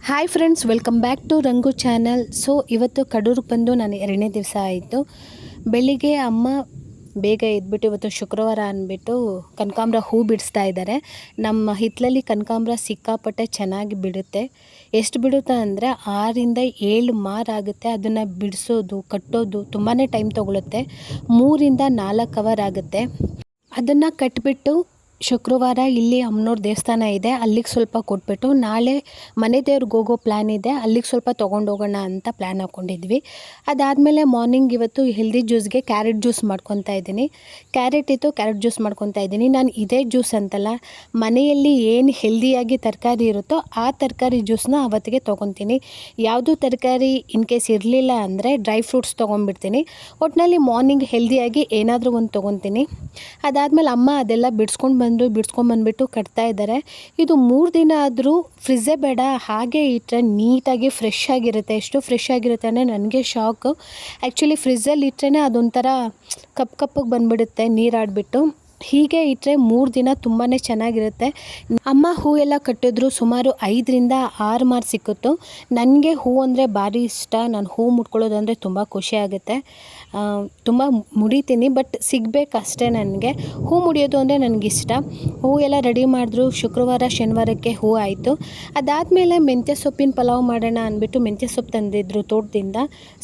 Hi friends, welcome back to Rangu channel. So ಇವತ್ತು ಕಡೂರಿಗೆ ಬಂದು ನಾನು 2ನೇ ದಿವಸ ಆಯಿತು. ಬೆಳಿಗ್ಗೆ ಅಮ್ಮ ಬೇಗ ಎದ್ಬಿಟ್ಟು ಇವತ್ತು ಶುಕ್ರವಾರ ಅಂದ್ಬಿಟ್ಟು ಕನಕಾಂಬರ ಹೂ ಬಿಡಿಸ್ತಾ ಇದ್ದಾರೆ. ನಮ್ಮ ಹಿತ್ತಲಲ್ಲಿ ಕನಕಾಂಬರ ಸಿಕ್ಕಾಪಟ್ಟೆ ಚೆನ್ನಾಗಿ ಬಿಡುತ್ತೆ. ಎಷ್ಟು ಬಿಡುತ್ತೆ ಅಂದರೆ 6 ರಿಂದ 7 ಮಾರು ಆಗುತ್ತೆ. ಅದನ್ನು ಬಿಡಿಸೋದು ಕಟ್ಟೋದು ತುಂಬಾ ಟೈಮ್ ತೊಗೊಳುತ್ತೆ. 3 ರಿಂದ 4 ಅವರ್ ಆಗುತ್ತೆ. ಅದನ್ನು ಕಟ್ಬಿಟ್ಟು ಶುಕ್ರವಾರ ಇಲ್ಲಿ ಅಮ್ಮನವ್ರ ದೇವಸ್ಥಾನ ಇದೆ, ಅಲ್ಲಿಗೆ ಸ್ವಲ್ಪ ಕೊಟ್ಬಿಟ್ಟು ನಾಳೆ ಮನೆ ದೇವ್ರಿಗೆ ಹೋಗೋ ಪ್ಲ್ಯಾನ್ ಇದೆ, ಅಲ್ಲಿಗೆ ಸ್ವಲ್ಪ ತೊಗೊಂಡೋಗೋಣ ಅಂತ ಪ್ಲ್ಯಾನ್ ಹಾಕ್ಕೊಂಡಿದ್ವಿ. ಅದಾದಮೇಲೆ ಮಾರ್ನಿಂಗ್ ಇವತ್ತು ಹೆಲ್ದಿ ಜ್ಯೂಸ್ಗೆ ಕ್ಯಾರೆಟ್ ಜ್ಯೂಸ್ ಮಾಡ್ಕೊತಾ ಇದ್ದೀನಿ. ಕ್ಯಾರೆಟ್ ಇತ್ತು, ಕ್ಯಾರೆಟ್ ಜ್ಯೂಸ್ ಮಾಡ್ಕೊತಾ ಇದ್ದೀನಿ. ನಾನು ಇದೇ ಜ್ಯೂಸ್ ಅಂತಲ್ಲ, ಮನೆಯಲ್ಲಿ ಏನು ಹೆಲ್ದಿಯಾಗಿ ತರಕಾರಿ ಇರುತ್ತೋ ಆ ತರಕಾರಿ ಜ್ಯೂಸನ್ನ ಅವತ್ತಿಗೆ ತೊಗೊತೀನಿ. ಯಾವುದೂ ತರಕಾರಿ ಇನ್ ಕೇಸ್ ಇರಲಿಲ್ಲ ಅಂದರೆ ಡ್ರೈ ಫ್ರೂಟ್ಸ್ ತೊಗೊಂಡ್ಬಿಡ್ತೀನಿ. ಒಟ್ಟಿನಲ್ಲಿ ಮಾರ್ನಿಂಗ್ ಹೆಲ್ದಿಯಾಗಿ ಏನಾದರೂ ಒಂದು ತೊಗೊತೀನಿ. ಅದಾದಮೇಲೆ ಅಮ್ಮ ಅದೆಲ್ಲ ಬಿಡಿಸ್ಕೊಂಡ್ಬಂದ್ಬಿಟ್ಟು ಕಟ್ತಾ ಇದ್ದಾರೆ. ಇದು 3 ದಿನ ಆದರೂ ಫ್ರಿಜ್ಜೇ ಬೇಡ, ಹಾಗೆ ಇಟ್ಟರೆ ನೀಟಾಗಿ ಫ್ರೆಶ್ ಆಗಿರುತ್ತೆ. ಎಷ್ಟು ಫ್ರೆಶ್ ಆಗಿರುತ್ತೆ ಅಂದರೆ ನನಗೆ ಶಾಕು. ಆ್ಯಕ್ಚುಲಿ ಫ್ರಿಜ್ಜಲ್ಲಿ ಇಟ್ಟರೆ ಅದೊಂಥರ ಕಪ್ಪಗೆ ಬಂದುಬಿಡುತ್ತೆ ನೀರಾಡಿಬಿಟ್ಟು. ಹೀಗೆ ಇಟ್ಟರೆ 3 ದಿನ ತುಂಬಾ ಚೆನ್ನಾಗಿರುತ್ತೆ. ಅಮ್ಮ ಹೂ ಎಲ್ಲ ಕಟ್ಟಿದ್ರು, ಸುಮಾರು 5 ರಿಂದ 6 ಮಾರು ಸಿಕ್ಕಿತ್ತು. ನನಗೆ ಹೂ ಅಂದರೆ ಭಾರಿ ಇಷ್ಟ. ನಾನು ಹೂ ಮುಟ್ಕೊಳ್ಳೋದಂದರೆ ತುಂಬ ಖುಷಿ ಆಗುತ್ತೆ. ತುಂಬ ಮುಡಿತೀನಿ, ಬಟ್ ಸಿಗಬೇಕಷ್ಟೇ. ನನಗೆ ಹೂ ಮುಡಿಯೋದು ಅಂದರೆ ನನಗಿಷ್ಟ. ಹೂ ಎಲ್ಲ ರೆಡಿ ಮಾಡಿದ್ರು. ಶುಕ್ರವಾರ ಶನಿವಾರಕ್ಕೆ ಹೂ ಆಯಿತು. ಅದಾದಮೇಲೆ ಮೆಂತ್ಯ ಸೊಪ್ಪಿನ ಪಲಾವ್ ಮಾಡೋಣ ಅಂದ್ಬಿಟ್ಟು ಮೆಂತ್ಯ ಸೊಪ್ಪು ತಂದಿದ್ರು ತೋಟದಿಂದ.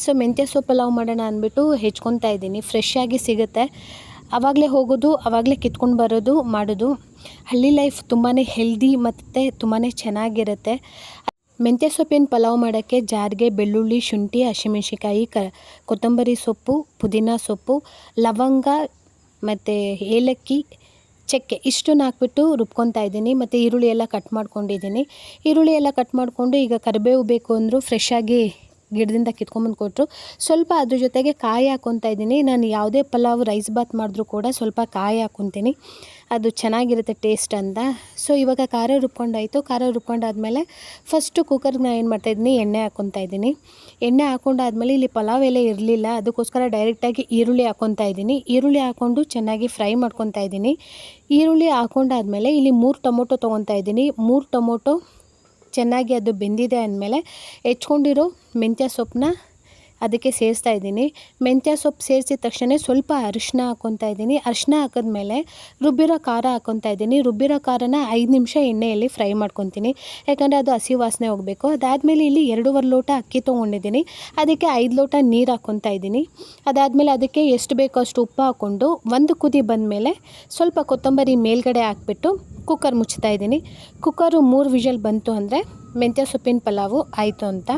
ಸೊ ಮೆಂತ್ಯ ಸೊಪ್ಪು ಪಲಾವ್ ಮಾಡೋಣ ಅಂದ್ಬಿಟ್ಟು ಹೆಚ್ಕೊತಾ ಇದ್ದೀನಿ. ಫ್ರೆಶ್ ಆಗಿ ಸಿಗುತ್ತೆ, ಆವಾಗಲೇ ಹೋಗೋದು, ಆವಾಗಲೇ ಕಿತ್ಕೊಂಡು ಬರೋದು ಮಾಡೋದು. ಹಳ್ಳಿ ಲೈಫ್ ತುಂಬಾ ಹೆಲ್ದಿ ಮತ್ತು ತುಂಬಾ ಚೆನ್ನಾಗಿರುತ್ತೆ. ಮೆಂತ್ಯ ಸೊಪ್ಪಿನ ಪಲಾವ್ ಮಾಡೋಕ್ಕೆ ಜಾರಿಗೆ ಬೆಳ್ಳುಳ್ಳಿ, ಶುಂಠಿ, ಹಸಿಮೆಣ್ಸಿಕಾಯಿ, ಕೊತ್ತಂಬರಿ ಸೊಪ್ಪು, ಪುದೀನ ಸೊಪ್ಪು, ಲವಂಗ ಮತ್ತು ಏಲಕ್ಕಿ, ಚಕ್ಕೆ ಇಷ್ಟನ್ನು ಹಾಕ್ಬಿಟ್ಟು ರುಬ್ಕೊತಾ ಇದ್ದೀನಿ. ಮತ್ತು ಈರುಳ್ಳಿ ಎಲ್ಲ ಕಟ್ ಮಾಡ್ಕೊಂಡಿದ್ದೀನಿ. ಈರುಳ್ಳಿ ಎಲ್ಲ ಕಟ್ ಮಾಡಿಕೊಂಡು ಈಗ ಕರಿಬೇವು ಬೇಕು ಅಂದರು ಫ್ರೆಶ್ ಆಗಿ ಗಿಡದಿಂದ ಕಿತ್ಕೊಂಬಂದು ಕೊಟ್ಟರು. ಸ್ವಲ್ಪ ಅದ್ರ ಜೊತೆಗೆ ಕಾಯಿ ಹಾಕ್ಕೊತಾ ಇದ್ದೀನಿ. ನಾನು ಯಾವುದೇ ಪಲಾವ್ ರೈಸ್ ಬಾತ್ ಮಾಡಿದ್ರೂ ಕೂಡ ಸ್ವಲ್ಪ ಕಾಯಿ ಹಾಕ್ಕೊತೀನಿ, ಅದು ಚೆನ್ನಾಗಿರುತ್ತೆ ಟೇಸ್ಟ್ ಅಂತ. ಸೊ ಇವಾಗ ಖಾರ ರುಬ್ಕೊಂಡಾಯಿತು. ಖಾರ ರುಬ್ಕೊಂಡಾದ್ಮೇಲೆ ಫಸ್ಟು ಕುಕ್ಕರ್ಗೆ ನಾನು ಏನು ಮಾಡ್ತಾಯಿದ್ದೀನಿ, ಎಣ್ಣೆ ಹಾಕ್ಕೊತಾ ಇದ್ದೀನಿ. ಎಣ್ಣೆ ಹಾಕ್ಕೊಂಡಾದ್ಮೇಲೆ ಇಲ್ಲಿ ಪಲಾವ್ ಎಲೆ ಇರಲಿಲ್ಲ, ಅದಕ್ಕೋಸ್ಕರ ಡೈರೆಕ್ಟಾಗಿ ಈರುಳ್ಳಿ ಹಾಕ್ಕೊತಾ ಇದ್ದೀನಿ. ಈರುಳ್ಳಿ ಹಾಕ್ಕೊಂಡು ಚೆನ್ನಾಗಿ ಫ್ರೈ ಮಾಡ್ಕೊತಾ ಇದ್ದೀನಿ. ಈರುಳ್ಳಿ ಹಾಕ್ಕೊಂಡಾದ್ಮೇಲೆ ಇಲ್ಲಿ 3 ಟೊಮೊಟೊ ತೊಗೊತಾ ಇದ್ದೀನಿ. 3 ಟೊಮೊಟೊ ಚೆನ್ನಾಗಿ ಅದು ಬೆಂದಿದೆ ಅಂದಮೇಲೆ ಹೆಚ್ಕೊಂಡಿರೋ ಮೆಂತ್ಯ ಸೊಪ್ಪನ್ನ ಅದಕ್ಕೆ ಸೇರಿಸ್ತಾ ಇದ್ದೀನಿ. ಮೆಂತ್ಯ ಸೊಪ್ಪು ಸೇರಿಸಿದ ತಕ್ಷಣ ಸ್ವಲ್ಪ ಅರಿಶಿನ ಹಾಕ್ಕೊತಾ ಇದ್ದೀನಿ. ಅರಿಶಿನ ಹಾಕಿದ್ಮೇಲೆ ರುಬ್ಬಿರೋ ಖಾರ ಹಾಕ್ಕೊತಾ ಇದ್ದೀನಿ. ರುಬ್ಬಿರೋ ಖಾರನ 5 ನಿಮಿಷ ಎಣ್ಣೆಯಲ್ಲಿ ಫ್ರೈ ಮಾಡ್ಕೊತೀನಿ, ಯಾಕಂದರೆ ಅದು ಹಸಿ ವಾಸನೆ ಹೋಗಬೇಕು. ಅದಾದಮೇಲೆ ಇಲ್ಲಿ 2.5 ಲೋಟ ಅಕ್ಕಿ ತೊಗೊಂಡಿದ್ದೀನಿ, ಅದಕ್ಕೆ 5 ಲೋಟ ನೀರು ಹಾಕ್ಕೊತಾ ಇದ್ದೀನಿ. ಅದಾದಮೇಲೆ ಅದಕ್ಕೆ ಎಷ್ಟು ಬೇಕೋ ಅಷ್ಟು ಉಪ್ಪು ಹಾಕ್ಕೊಂಡು 1 ಕುದಿ ಬಂದಮೇಲೆ ಸ್ವಲ್ಪ ಕೊತ್ತಂಬರಿ ಮೇಲ್ಗಡೆ ಹಾಕ್ಬಿಟ್ಟು ಕುಕ್ಕರ್ ಮುಚ್ತಾ ಇದ್ದೀನಿ. ಕುಕ್ಕರು 3 ವಿಷಲ್ ಬಂತು ಅಂದರೆ ಮೆಂತ್ಯ ಸೊಪ್ಪಿನ ಪಲಾವು ಆಯಿತು ಅಂತ.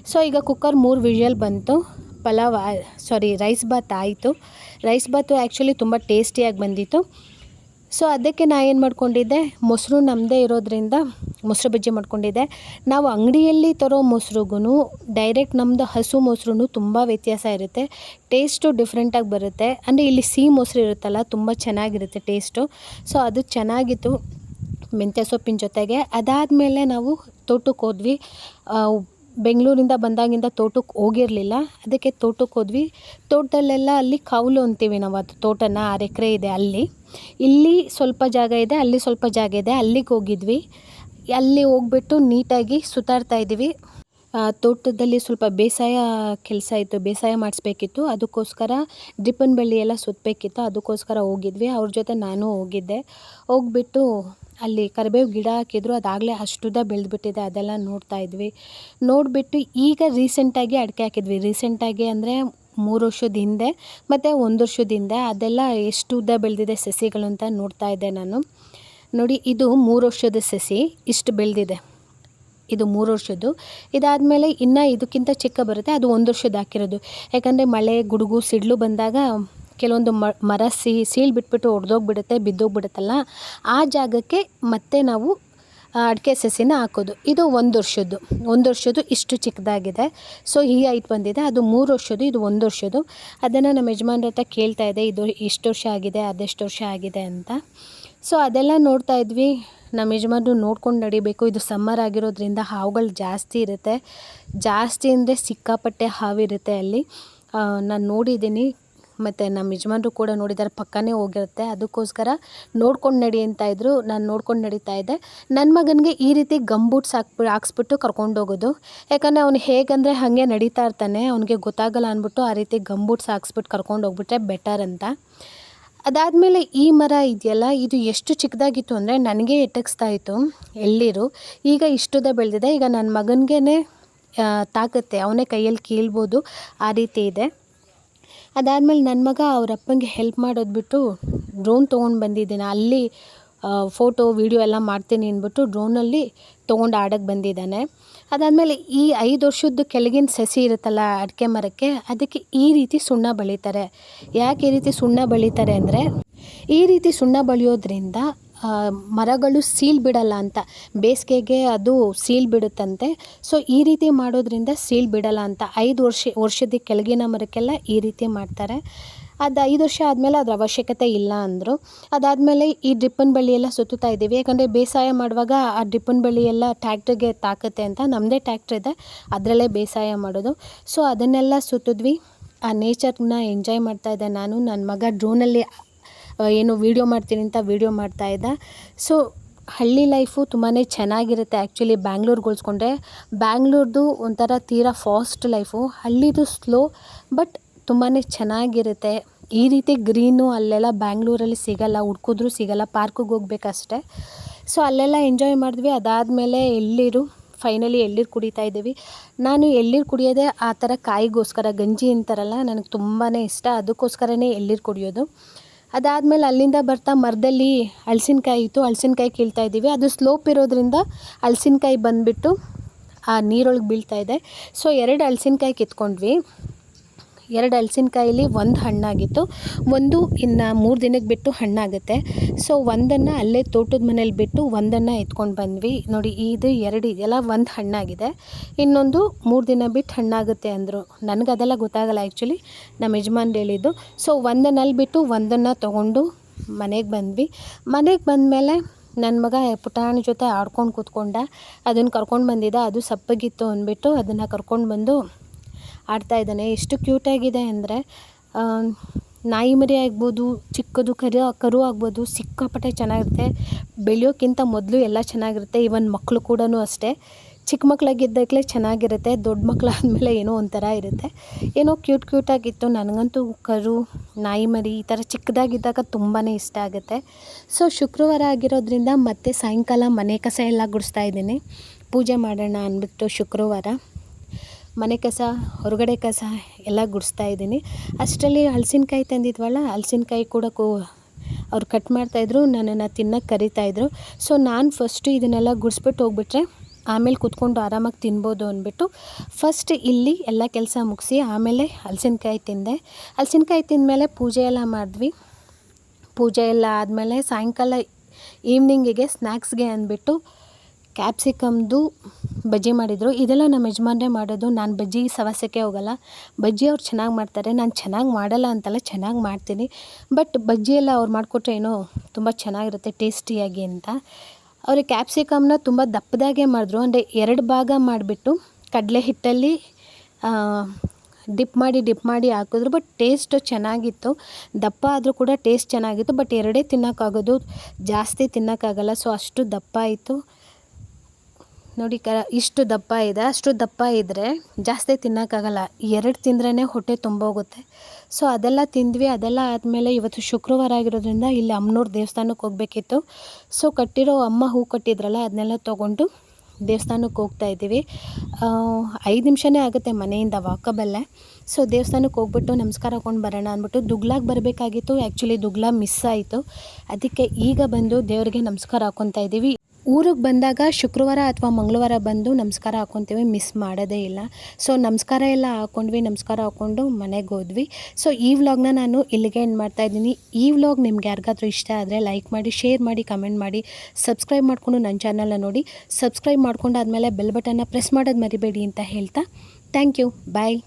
ಸೊ ಈಗ ಕುಕ್ಕರ್ 3 ವಿಷಲ್ ಬಂತು, ರೈಸ್ ಬಾತ್ ಆಯಿತು. ರೈಸ್ ಬಾತು ಆ್ಯಕ್ಚುಲಿ ತುಂಬ ಟೇಸ್ಟಿಯಾಗಿ ಬಂದಿತ್ತು. ಸೊ ಅದಕ್ಕೆ ನಾನು ಏನು ಮಾಡ್ಕೊಂಡಿದ್ದೆ, ಮೊಸರು ನಮ್ಮದೇ ಇರೋದ್ರಿಂದ ಮೊಸರು ಬಜ್ಜಿ ಮಾಡ್ಕೊಂಡಿದ್ದೆ. ನಾವು ಅಂಗಡಿಯಲ್ಲಿ ತರೋ ಮೊಸರುಗೂ ಡೈರೆಕ್ಟ್ ನಮ್ಮದು ಹಸು ಮೊಸರು ತುಂಬ ವ್ಯತ್ಯಾಸ ಇರುತ್ತೆ. ಟೇಸ್ಟು ಡಿಫ್ರೆಂಟಾಗಿ ಬರುತ್ತೆ. ಅಂದರೆ ಇಲ್ಲಿ ಸಿಹಿ ಮೊಸರು ಇರುತ್ತಲ್ಲ, ತುಂಬ ಚೆನ್ನಾಗಿರುತ್ತೆ ಟೇಸ್ಟು. ಸೊ ಅದು ಚೆನ್ನಾಗಿತ್ತು ಮೆಂತ್ಯ ಸೊಪ್ಪಿನ ಜೊತೆಗೆ. ಅದಾದಮೇಲೆ ನಾವು ತೋಟಕ್ಕೆ ಹೋದ್ವಿ. ಬೆಂಗಳೂರಿಂದ ಬಂದಾಗಿಂದ ತೋಟಕ್ಕೆ ಹೋಗಿರಲಿಲ್ಲ, ಅದಕ್ಕೆ ತೋಟಕ್ಕೆ ಹೋದ್ವಿ. ತೋಟದಲ್ಲೆಲ್ಲ ಅಲ್ಲಿ ಕೌಲು ಅಂತೀವಿ ನಾವು, ಅದು ತೋಟನ 6 ಎಕರೆ ಇದೆ ಅಲ್ಲಿ. ಇಲ್ಲಿ ಸ್ವಲ್ಪ ಜಾಗ ಇದೆ, ಅಲ್ಲಿ ಸ್ವಲ್ಪ ಜಾಗ ಇದೆ, ಅಲ್ಲಿಗೆ ಹೋಗಿದ್ವಿ. ಅಲ್ಲಿ ಹೋಗ್ಬಿಟ್ಟು ನೀಟಾಗಿ ಸುತ್ತಾಡ್ತಾ ಇದ್ದೀವಿ. ತೋಟದಲ್ಲಿ ಸ್ವಲ್ಪ ಬೇಸಾಯ ಕೆಲಸ ಇತ್ತು, ಬೇಸಾಯ ಮಾಡಿಸ್ಬೇಕಿತ್ತು. ಅದಕ್ಕೋಸ್ಕರ ಡ್ರಿಪ್ಪನ್ ಬಳ್ಳಿ ಎಲ್ಲ ಸುತ್ತಬೇಕಿತ್ತು, ಅದಕ್ಕೋಸ್ಕರ ಹೋಗಿದ್ವಿ. ಅವ್ರ ಜೊತೆ ನಾನು ಹೋಗಿದ್ದೆ. ಹೋಗ್ಬಿಟ್ಟು ಅಲ್ಲಿ ಕರಿಬೇವು ಗಿಡ ಹಾಕಿದ್ರು, ಅದಾಗಲೇ ಅಷ್ಟುದ್ದ ಬೆಳೆದ್ಬಿಟ್ಟಿದೆ, ಅದೆಲ್ಲ ನೋಡ್ತಾ ಇದ್ವಿ. ನೋಡಿಬಿಟ್ಟು ಈಗ ರೀಸೆಂಟಾಗಿ ಅಡಿಕೆ ಹಾಕಿದ್ವಿ. ರೀಸೆಂಟಾಗಿ ಅಂದರೆ 3 ವರ್ಷದ ಹಿಂದೆ ಮತ್ತು 1 ವರ್ಷದ ಹಿಂದೆ. ಅದೆಲ್ಲ ಎಷ್ಟು ಉದ್ದ ಬೆಳೆದಿದೆ ಸಸಿಗಳು ಅಂತ ನೋಡ್ತಾ ಇದ್ದೆ ನಾನು. ನೋಡಿ, ಇದು 3 ವರ್ಷದ ಸಸಿ, ಇಷ್ಟು ಬೆಳೆದಿದೆ. ಇದು 3 ವರ್ಷದ್ದು. ಇದಾದಮೇಲೆ ಇನ್ನು ಇದಕ್ಕಿಂತ ಚಿಕ್ಕ ಬರುತ್ತೆ, ಅದು 1 ವರ್ಷದ ಹಾಕಿರೋದು. ಯಾಕಂದರೆ ಮಳೆ, ಗುಡುಗು, ಸಿಡಿಲು ಬಂದಾಗ ಕೆಲವೊಂದು ಮರ ಸೀಳ್ಬಿಟ್ಬಿಟ್ಟು ಒಡೆದೋಗ್ಬಿಡುತ್ತೆ, ಬಿದ್ದೋಗ್ಬಿಡುತ್ತಲ್ಲ, ಆ ಜಾಗಕ್ಕೆ ಮತ್ತೆ ನಾವು ಅಡಿಕೆ ಸಸಿನ ಹಾಕೋದು. ಇದು 1 ವರ್ಷದ್ದು ಇಷ್ಟು ಚಿಕ್ಕದಾಗಿದೆ. ಸೊ ಈ ಹೈಟ್ ಬಂದಿದೆ. ಅದು 3 ವರ್ಷದ್ದು, ಇದು 1 ವರ್ಷದ್ದು. ಅದನ್ನು ನಮ್ಮ ಯಜಮಾನ್ರ ಹತ್ರ ಕೇಳ್ತಾ ಇದ್ದೆ, ಇದು ಇಷ್ಟು ವರ್ಷ ಆಗಿದೆ, ಅದೆಷ್ಟು ವರ್ಷ ಆಗಿದೆ ಅಂತ. ಸೊ ಅದೆಲ್ಲ ನೋಡ್ತಾ ಇದ್ವಿ. ನಮ್ಮ ಯಜಮಾನ್ರು ನೋಡ್ಕೊಂಡು ನಡಿಬೇಕು. ಇದು ಸಮ್ಮರ್ ಆಗಿರೋದ್ರಿಂದ ಹಾವುಗಳು ಜಾಸ್ತಿ ಇರುತ್ತೆ, ಜಾಸ್ತಿ ಅಂದರೆ ಸಿಕ್ಕಾಪಟ್ಟೆ ಹಾವಿರುತ್ತೆ ಅಲ್ಲಿ. ನಾನು ನೋಡಿದ್ದೀನಿ. ಮತ್ತು ನಮ್ಮ ಯಜಮಾನ್ರು ಕೂಡ ನೋಡಿದ್ದಾರೆ, ಪಕ್ಕನೇ ಹೋಗಿರುತ್ತೆ. ಅದಕ್ಕೋಸ್ಕರ ನೋಡ್ಕೊಂಡು ನಡಿ ಅಂತ ಇದ್ದರು. ನಾನು ನೋಡ್ಕೊಂಡು ನಡೀತಾ ಇದ್ದೆ. ನನ್ನ ಮಗನಿಗೆ ಈ ರೀತಿ ಗಮ್ ಬೂಟ್ಸ್ ಹಾಕ್ಸ್ಬಿಟ್ಟು ಕರ್ಕೊಂಡೋಗೋದು. ಯಾಕಂದರೆ ಅವ್ನು ಹೇಗಂದರೆ ಹಾಗೆ ನಡೀತಾ ಇರ್ತಾನೆ, ಅವ್ನಿಗೆ ಗೊತ್ತಾಗಲ್ಲ ಅಂದ್ಬಿಟ್ಟು ಆ ರೀತಿ ಗಮ್ ಬೂಟ್ಸ್ ಹಾಕ್ಸ್ಬಿಟ್ಟು ಕರ್ಕೊಂಡೋಗ್ಬಿಟ್ರೆ ಬೆಟರ್ ಅಂತ. ಅದಾದಮೇಲೆ ಈ ಮರ ಇದೆಯಲ್ಲ, ಇದು ಎಷ್ಟು ಚಿಕ್ಕದಾಗಿತ್ತು ಅಂದರೆ ನನಗೆ ಎಟಕಿಸ್ತಾ ಇತ್ತು ಎಳ್ಳೀರು. ಈಗ ಇಷ್ಟುದ ಬೆಳೆದಿದೆ. ಈಗ ನನ್ನ ಮಗನಿಗೆ ತಾಕತ್ತೆ, ಅವನೇ ಕೈಯಲ್ಲಿ ಕೀಳ್ಬೋದು, ಆ ರೀತಿ ಇದೆ. ಅದಾದಮೇಲೆ ನನ್ನ ಮಗ ಅವ್ರ ಅಪ್ಪನಿಗೆ ಹೆಲ್ಪ್ ಮಾಡೋದು ಬಿಟ್ಟು ಡ್ರೋನ್ ತೊಗೊಂಡು ಬಂದಿದ್ದೀನಿ. ಅಲ್ಲಿ ಫೋಟೋ ವೀಡಿಯೋ ಎಲ್ಲ ಮಾಡ್ತೀನಿ ಅಂದ್ಬಿಟ್ಟು ಡ್ರೋನಲ್ಲಿ ತೊಗೊಂಡು ಆಡೋಕ್ಕೆ ಬಂದಿದ್ದಾನೆ. ಅದಾದಮೇಲೆ ಈ 5 ವರ್ಷದ್ದು ಕೆಳಗಿನ ಸಸಿ ಇರುತ್ತಲ್ಲ ಅಡಿಕೆ ಮರಕ್ಕೆ, ಅದಕ್ಕೆ ಈ ರೀತಿ ಸುಣ್ಣ ಬಳಿತಾರೆ. ಯಾಕೆ ಈ ರೀತಿ ಸುಣ್ಣ ಬಳಿತಾರೆ ಅಂದರೆ, ಈ ರೀತಿ ಸುಣ್ಣ ಬಳಿಯೋದ್ರಿಂದ ಮರಗಳು ಸೀಲ್ ಬಿಡಲ್ಲ ಅಂತ. ಬೇಸಿಗೆಗೆ ಅದು ಸೀಲ್ ಬಿಡುತ್ತಂತೆ. ಸೊ ಈ ರೀತಿ ಮಾಡೋದ್ರಿಂದ ಸೀಲ್ ಬಿಡಲ್ಲ ಅಂತ 5 ವರ್ಷದ ಕೆಳಗಿನ ಮರಕ್ಕೆಲ್ಲ ಈ ರೀತಿ ಮಾಡ್ತಾರೆ. ಅದು 5 ವರ್ಷ ಆದಮೇಲೆ ಅದ್ರ ಅವಶ್ಯಕತೆ ಇಲ್ಲ ಅಂದರು. ಅದಾದಮೇಲೆ ಈ ಡ್ರಿಪ್ಪನ್ ಬಳ್ಳಿ ಎಲ್ಲ ಸುತ್ತುತ್ತಾ ಇದ್ದೀವಿ. ಯಾಕಂದರೆ ಬೇಸಾಯ ಮಾಡುವಾಗ ಆ ಡ್ರಿಪ್ಪನ್ ಬಳ್ಳಿ ಎಲ್ಲ ಟ್ಯಾಕ್ಟ್ರಿಗೆ ತಾಕತ್ತೆ ಅಂತ. ನಮ್ಮದೇ ಟ್ಯಾಕ್ಟ್ರ್ ಇದೆ, ಅದರಲ್ಲೇ ಬೇಸಾಯ ಮಾಡೋದು. ಸೊ ಅದನ್ನೆಲ್ಲ ಸುತ್ತಿದ್ವಿ. ಆ ನೇಚರ್ನ ಎಂಜಾಯ್ ಮಾಡ್ತಾಯಿದ್ದೆ ನಾನು. ನನ್ನ ಮಗ ಡ್ರೋನಲ್ಲಿ ಏನು ವೀಡಿಯೋ ಮಾಡ್ತೀನಿ ಅಂತ ವೀಡಿಯೋ ಮಾಡ್ತಾಯಿದ್ದ. ಸೊ ಹಳ್ಳಿ ಲೈಫು ತುಂಬಾ ಚೆನ್ನಾಗಿರುತ್ತೆ ಆ್ಯಕ್ಚುಲಿ ಬ್ಯಾಂಗ್ಳೂರ್ಗೆ ಹೋಲಿಸ್ಕೊಂಡ್ರೆ. ಬ್ಯಾಂಗ್ಳೂರ್ದು ಒಂಥರ ತೀರಾ ಫಾಸ್ಟ್ ಲೈಫು, ಹಳ್ಳಿದು ಸ್ಲೋ ಬಟ್ ತುಂಬಾ ಚೆನ್ನಾಗಿರುತ್ತೆ. ಈ ರೀತಿ ಗ್ರೀನು ಅಲ್ಲೆಲ್ಲ ಬ್ಯಾಂಗ್ಳೂರಲ್ಲಿ ಸಿಗಲ್ಲ, ಹುಡ್ಕಿದ್ರೂ ಸಿಗಲ್ಲ, ಪಾರ್ಕಿಗೆ ಹೋಗ್ಬೇಕಷ್ಟೆ. ಸೊ ಅಲ್ಲೆಲ್ಲ ಎಂಜಾಯ್ ಮಾಡಿದ್ವಿ. ಅದಾದಮೇಲೆ ಫೈನಲಿ ಎಳ್ಳೀರು ಕುಡಿತಾ ಇದ್ದೀವಿ. ನಾನು ಎಳ್ಳೀರು ಕುಡಿಯೋದೇ ಆ ಥರ ಕಾಯಿಗೋಸ್ಕರ, ಗಂಜಿ ಅಂತಾರಲ್ಲ, ನನಗೆ ತುಂಬಾ ಇಷ್ಟ, ಅದಕ್ಕೋಸ್ಕರನೇ ಎಳ್ಳೀರು ಕುಡಿಯೋದು. ಅದಾದಮೇಲೆ ಅಲ್ಲಿಂದ ಬರ್ತಾ ಮರದಲ್ಲಿ ಹಲಸಿನಕಾಯಿ ಇತ್ತು, ಹಲಸಿನಕಾಯಿ ಕೀಳ್ತಾ ಇದ್ದೀವಿ. ಅದು ಸ್ಲೋಪ್ ಇರೋದ್ರಿಂದ ಹಲಸಿನಕಾಯಿ ಬಂದುಬಿಟ್ಟು ಆ ನೀರೊಳಗೆ ಬೀಳ್ತಾ ಇದೆ. ಸೊ 2 ಹಲಸಿನಕಾಯಿ ಕಿತ್ಕೊಂಡ್ವಿ. 2 ಹಲಸಿನಕಾಯಲ್ಲಿ 1 ಹಣ್ಣಾಗಿತ್ತು, ಒಂದು ಇನ್ನು 3 ದಿನಕ್ಕೆ ಬಿಟ್ಟು ಹಣ್ಣಾಗುತ್ತೆ. ಸೊ ಒಂದನ್ನು ಅಲ್ಲೇ ತೋಟದ ಮನೇಲಿ ಬಿಟ್ಟು ಒಂದನ್ನು ಎತ್ಕೊಂಡು ಬಂದ್ವಿ. ನೋಡಿ ಇದು 2 ಇದೆಯಲ್ಲ, 1 ಹಣ್ಣಾಗಿದೆ, ಇನ್ನೊಂದು 3 ದಿನ ಬಿಟ್ಟು ಹಣ್ಣಾಗುತ್ತೆ ಅಂದರು. ನನಗೆ ಅದೆಲ್ಲ ಗೊತ್ತಾಗಲ್ಲ ಆ್ಯಕ್ಚುಲಿ, ನಮ್ಮ ಯಜಮಾನ್ರು ಹೇಳಿದ್ದು. ಸೊ ಒಂದನ್ನು ಅಲ್ಲಿ ಬಿಟ್ಟು ಒಂದನ್ನು ತೊಗೊಂಡು ಮನೆಗೆ ಬಂದ್ವಿ. ಮನೆಗೆ ಬಂದಮೇಲೆ ನನ್ನ ಮಗ ಪುಟಾಣಿ ಜೊತೆ ಆಡ್ಕೊಂಡು ಕೂತ್ಕೊಂಡ. ಅದನ್ನು ಕರ್ಕೊಂಡು ಬಂದಿದ್ದ, ಅದು ಸಪ್ಪಗಿತ್ತು ಅಂದ್ಬಿಟ್ಟು ಅದನ್ನು ಕರ್ಕೊಂಡು ಬಂದು ಆಡ್ತಾ ಇದ್ದಾನೆ. ಎಷ್ಟು ಕ್ಯೂಟಾಗಿದೆ ಅಂದರೆ, ನಾಯಿ ಮರಿ ಆಗ್ಬೋದು, ಚಿಕ್ಕದು ಕರು ಆಗ್ಬೋದು, ಸಿಕ್ಕಾಪಟ್ಟೆ ಚೆನ್ನಾಗಿರುತ್ತೆ. ಬೆಳೆಯೋಕ್ಕಿಂತ ಮೊದಲು ಎಲ್ಲ ಚೆನ್ನಾಗಿರುತ್ತೆ. ಈವನ್ ಮಕ್ಕಳು ಕೂಡ ಅಷ್ಟೇ. ಚಿಕ್ಕ ಮಕ್ಕಳಾಗಿದ್ದಾಗಲೇ ಚೆನ್ನಾಗಿರುತ್ತೆ, ದೊಡ್ಡ ಮಕ್ಕಳಾದಮೇಲೆ ಏನೋ ಒಂಥರ ಇರುತ್ತೆ. ಏನೋ ಕ್ಯೂಟಾಗಿತ್ತು. ನನಗಂತೂ ಕರು, ನಾಯಿ ಮರಿ ಈ ಥರ ಚಿಕ್ಕದಾಗಿದ್ದಾಗ ತುಂಬಾ ಇಷ್ಟ ಆಗುತ್ತೆ. ಸೊ ಶುಕ್ರವಾರ ಆಗಿರೋದ್ರಿಂದ ಮತ್ತೆ ಸಾಯಂಕಾಲ ಮನೆ ಕಸ ಎಲ್ಲ ಗುಡಿಸ್ತಾ ಇದ್ದೀನಿ. ಪೂಜೆ ಮಾಡೋಣ ಅಂದ್ಬಿಟ್ಟು ಶುಕ್ರವಾರ ಮನೆ ಕಸ, ಹೊರಗಡೆ ಕಸ ಎಲ್ಲ ಗುಡಿಸ್ತಾ ಇದ್ದೀನಿ. ಅಷ್ಟರಲ್ಲಿ ಹಲಸಿನಕಾಯಿ ತಂದಿದ್ವಲ್ಲ, ಹಲಸಿನಕಾಯಿ ಕೂಡ ಅವ್ರು ಕಟ್ ಮಾಡ್ತಾಯಿದ್ರು, ನನ್ನನ್ನು ತಿನ್ನೋಕ್ಕೆ ಕರಿತಾಯಿದ್ರು. ಸೊ ನಾನು ಫಸ್ಟು ಇದನ್ನೆಲ್ಲ ಗುಡಿಸ್ಬಿಟ್ಟು ಹೋಗ್ಬಿಟ್ರೆ ಆಮೇಲೆ ಕೂತ್ಕೊಂಡು ಆರಾಮಾಗಿ ತಿನ್ಬೋದು ಅಂದ್ಬಿಟ್ಟು ಫಸ್ಟ್ ಇಲ್ಲಿ ಎಲ್ಲ ಕೆಲಸ ಮುಗಿಸಿ ಆಮೇಲೆ ಹಲಸಿನಕಾಯಿ ತಿಂದೆ. ಹಲಸಿನಕಾಯಿ ತಿಂದಮೇಲೆ ಪೂಜೆ ಎಲ್ಲ ಮಾಡಿದ್ವಿ. ಪೂಜೆ ಎಲ್ಲ ಆದಮೇಲೆ ಸಾಯಂಕಾಲ ಈವ್ನಿಂಗಿಗೆ ಸ್ನ್ಯಾಕ್ಸ್ಗೆ ಅಂದ್ಬಿಟ್ಟು ಕ್ಯಾಪ್ಸಿಕಮ್ದು ಬಜ್ಜಿ ಮಾಡಿದರು. ಇದೆಲ್ಲ ನಮ್ಮ ಯಜಮಾನ್ರೇ ಮಾಡೋದು. ನಾನು ಬಜ್ಜಿ ಸವಾಸಕ್ಕೆ ಹೋಗಲ್ಲ. ಬಜ್ಜಿ ಅವ್ರು ಚೆನ್ನಾಗಿ ಮಾಡ್ತಾರೆ. ನಾನು ಚೆನ್ನಾಗಿ ಮಾಡಲ್ಲ ಅಂತಲ್ಲ, ಚೆನ್ನಾಗಿ ಮಾಡ್ತೀನಿ. ಬಟ್ ಬಜ್ಜಿ ಎಲ್ಲ ಅವ್ರು ಮಾಡಿಕೊಟ್ರೆ ಏನೋ ತುಂಬ ಚೆನ್ನಾಗಿರುತ್ತೆ ಟೇಸ್ಟಿಯಾಗಿ ಅಂತ. ಅವ್ರಿಗೆ ಕ್ಯಾಪ್ಸಿಕಮ್ನ ತುಂಬ ದಪ್ಪದಾಗೆ ಮಾಡಿದ್ರು. ಅಂದರೆ 2 ಭಾಗ ಮಾಡಿಬಿಟ್ಟು ಕಡಲೆ ಹಿಟ್ಟಲ್ಲಿ ಡಿಪ್ ಮಾಡಿ ಹಾಕಿದ್ರು. ಬಟ್ ಟೇಸ್ಟು ಚೆನ್ನಾಗಿತ್ತು. ದಪ್ಪ ಆದರೂ ಕೂಡ ಟೇಸ್ಟ್ ಚೆನ್ನಾಗಿತ್ತು. ಬಟ್ 2 ತಿನ್ನೋಕ್ಕಾಗೋದು, ಜಾಸ್ತಿ ತಿನ್ನೋಕ್ಕಾಗಲ್ಲ. ಸೊ ಅಷ್ಟು ದಪ್ಪ ಆಯಿತು ನೋಡಿ. ಇಷ್ಟು ದಪ್ಪ ಇದೆ. ಅಷ್ಟು ದಪ್ಪ ಇದ್ದರೆ ಜಾಸ್ತಿ ತಿನ್ನೋಕ್ಕಾಗಲ್ಲ, 2 ತಿಂದ್ರೇ ಹೊಟ್ಟೆ ತುಂಬೋಗುತ್ತೆ. ಸೊ ಅದೆಲ್ಲ ತಿಂದ್ವಿ. ಅದೆಲ್ಲ ಆದಮೇಲೆ ಇವತ್ತು ಶುಕ್ರವಾರ ಆಗಿರೋದ್ರಿಂದ ಇಲ್ಲಿ ಅಮ್ಮನವ್ರ ದೇವಸ್ಥಾನಕ್ಕೆ ಹೋಗಬೇಕಿತ್ತು. ಸೊ ಅಮ್ಮ ಹೂ ಕಟ್ಟಿದ್ರಲ್ಲ, ಅದನ್ನೆಲ್ಲ ತೊಗೊಂಡು ದೇವಸ್ಥಾನಕ್ಕೆ ಹೋಗ್ತಾ ಇದ್ದೀವಿ. 5 ನಿಮಿಷನೇ ಆಗುತ್ತೆ ಮನೆಯಿಂದ, ವಾಕಬಲ್ಲೇ. ಸೊ ದೇವಸ್ಥಾನಕ್ಕೆ ಹೋಗ್ಬಿಟ್ಟು ನಮಸ್ಕಾರ ಹಾಕ್ಕೊಂಡು ಬರೋಣ ಅಂದ್ಬಿಟ್ಟು ದುಗ್ಲಾಗೆ ಬರಬೇಕಾಗಿತ್ತು. ಆ್ಯಕ್ಚುಲಿ ದುಗ್ಲಾ ಮಿಸ್ ಆಯಿತು. ಅದಕ್ಕೆ ಈಗ ಬಂದು ದೇವರಿಗೆ ನಮಸ್ಕಾರ ಹಾಕ್ಕೊತಾ ಇದ್ದೀವಿ. ಊರಿಗೆ ಬಂದಾಗ ಶುಕ್ರವಾರ ಅಥವಾ ಮಂಗಳವಾರ ಬಂದು ನಮಸ್ಕಾರ ಹಾಕ್ಕೊತೀವಿ, ಮಿಸ್ ಮಾಡೋದೇ ಇಲ್ಲ. ಸೊ ನಮಸ್ಕಾರ ಎಲ್ಲ ಹಾಕ್ಕೊಂಡ್ವಿ. ನಮಸ್ಕಾರ ಹಾಕ್ಕೊಂಡು ಮನೆಗೆ ಹೋದ್ವಿ. ಸೊ ಈ ವ್ಲಾಗ್ನ ನಾನು ಇಲ್ಲಿಗೆ ಎಂಡ್ ಮಾಡ್ತಾಯಿದ್ದೀನಿ. ಈ ವ್ಲಾಗ್ ನಿಮ್ಗೆ ಯಾರಿಗಾದ್ರೂ ಇಷ್ಟ ಆದರೆ ಲೈಕ್ ಮಾಡಿ, ಶೇರ್ ಮಾಡಿ, ಕಮೆಂಟ್ ಮಾಡಿ, ಸಬ್ಸ್ಕ್ರೈಬ್ ಮಾಡಿಕೊಂಡು ನನ್ನ ಚಾನಲ್ನ ನೋಡಿ. ಸಬ್ಸ್ಕ್ರೈಬ್ ಮಾಡ್ಕೊಂಡಾದ್ಮೇಲೆ ಬೆಲ್ ಬಟನ್ನ ಪ್ರೆಸ್ ಮಾಡೋದು ಮರಿಬೇಡಿ ಅಂತ ಹೇಳ್ತಾ ಥ್ಯಾಂಕ್ ಯು. ಬಾಯ್.